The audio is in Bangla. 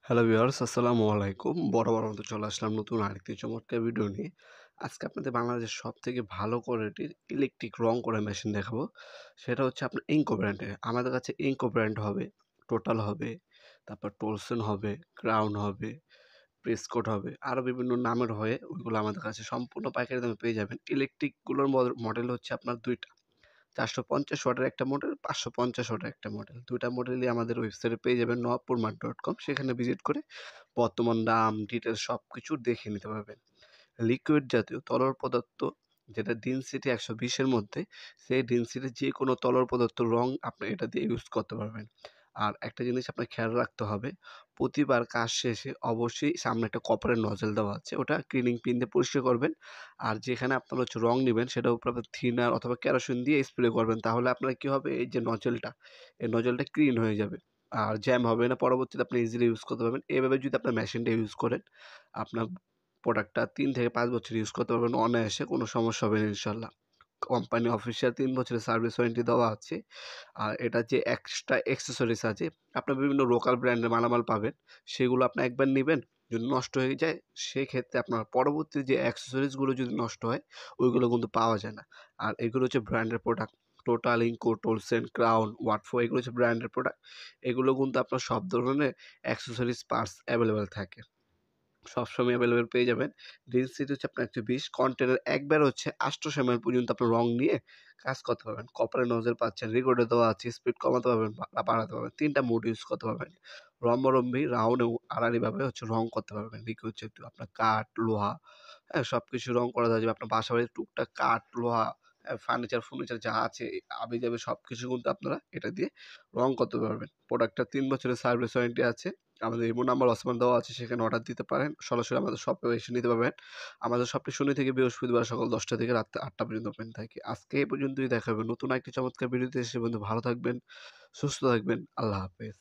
হ্যালো ভিউয়ার্স, আসসালামু আলাইকুম। বরাবর মতো চলে আসলাম নতুন আরেকটি চমৎকার ভিডিও নিয়ে। আজকে আপনাদের বাংলাদেশের সবথেকে ভালো কোয়ালিটির ইলেকট্রিক রং করা মেশিন দেখাবো। সেটা হচ্ছে আপনার ইনকো ব্র্যান্ডের। আমাদের কাছে ইনকো ব্র্যান্ড হবে, টোটাল হবে, তারপর টোলসন হবে, ক্রাউন হবে, প্রেসকোট হবে, আরও বিভিন্ন নামের হয়ে ওইগুলো আমাদের কাছে সম্পূর্ণ পাইকারি দামে পেয়ে যাবেন। ইলেকট্রিকগুলোর মডেল হচ্ছে আপনার ২ টা। ৪৫০ ওয়াটের একটা মডেল, ৫৫০ ওয়াটের একটা মডেল। ২ টা মডেলই আমাদের ওয়েবসাইটে পেয়ে যাবেন nawapurmart.com। সেখানে ভিজিট করে বর্তমান দাম, ডিটেইলস সবকিছু দেখে নিতে পারবেন। লিকুইড জাতীয় তরল পদার্থ যেটা ডেনসিটি ১২০ এর মধ্যে, সেই ডেনসিটির যেকোনো তরল পদার্থর রং আপনি এটা দিয়ে ইউজ করতে পারবেন। আর একটা জিনিস আপনার খেয়াল রাখতে হবে, প্রতিবার কাজ শেষে অবশ্যই সামনে একটা কপারের নজেল দেওয়া আছে। ওটা ক্লিনিং পিন দিয়ে পরিষ্কার করবেন। আর যেখানে আপনারা হচ্ছে রং নিবেন সেটার উপর আপনার থিনার অথবা কেরোসিন দিয়ে স্প্রে করবেন। তাহলে আপনার কি হবে, এই যে নজেলটা, এই নজেলটা ক্লিন হয়ে যাবে। আর জ্যাম হবে না। পরবর্তীতে আপনি ইজিলি ইউজ করতে পারবেন। এভাবে যদি আপনার মেশিনটা ইউজ করেন, আপনার প্রোডাক্টটা ৩ থেকে ৫ বছর ইউজ করতে পারবেন অনায়াসে, কোনো সমস্যা হবে না ইনশাআল্লাহ। কোম্পানি অফিসিয়াল ৩ বছরের সার্ভিস ওয়ারেন্টি দেওয়া আছে। আর এটার যে এক্সট্রা অ্যাক্সেসরিজ আছে, আপনার বিভিন্ন লোকাল ব্র্যান্ডের মালামাল পাবেন। সেগুলো আপনি একবার নিবেন, যদি নষ্ট হয়ে যায় সেক্ষেত্রে আপনার পরবর্তী যে অ্যাক্সেসরিজগুলো যদি নষ্ট হয়, ওইগুলো কিন্তু পাওয়া যায় না। আর এগুলো হচ্ছে ব্র্যান্ডের প্রোডাক্ট। টোটাল, ইনকো, টোলসেন, ক্রাউন, ওয়াটফো এগুলো হচ্ছে ব্র্যান্ডের প্রোডাক্ট। এগুলো কিন্তু আপনার সব ধরনের অ্যাক্সেসরিজ পার্টস অ্যাভেলেবেল থাকে। সবসময় এভেলেবেল পেয়ে যাবেন। ডেনসিটি হচ্ছে আপনার ১২০, কন্টেনার একবার হচ্ছে ৮০০ ml পর্যন্ত আপনার রং নিয়ে কাজ করতে পারবেন। কপারের নজেল পাচ্ছেন, রেকর্ডে দেওয়া আছে, স্পিড কমাতে পারবেন বা বাড়াতে পারবেন। ৩ টা মোড ইউজ করতে পারবেন। রম্বরম্বি, রাউন্ড এবং আড়াআড়িভাবে হচ্ছে রং করতে পারবেন। লিকুইড যেহেতু আপনার কাঠ, লোহা, হ্যাঁ? সবকিছু রং করা যাবে। আপনার বাসাবাড়ির টুকটাক কাঠ, লোহা, ফার্নিচার যা আছে হাবিজাবি সবকিছু কিন্তু আপনারা এটা দিয়ে রং করতে পারবেন। প্রোডাক্টটা ৩ বছরের সার্ভিস ওয়ারেন্টি আছে। আমাদের ইমো নাম্বার ওসমান দেওয়া আছে, সেখানে অর্ডার দিতে পারেন। সরাসরি আমাদের শপে এসে নিতে পারবেন। আমাদের শপটি শনি থেকে বৃহস্পতিবার সকাল ১০টা থেকে রাত ৮টা পর্যন্ত ওপেন থাকে। আজকে এই পর্যন্তই, দেখা হবে নতুন একটি চমৎকার ভিডিওতে। সে পর্যন্ত ভালো থাকবেন, সুস্থ থাকবেন। আল্লাহ হাফেজ।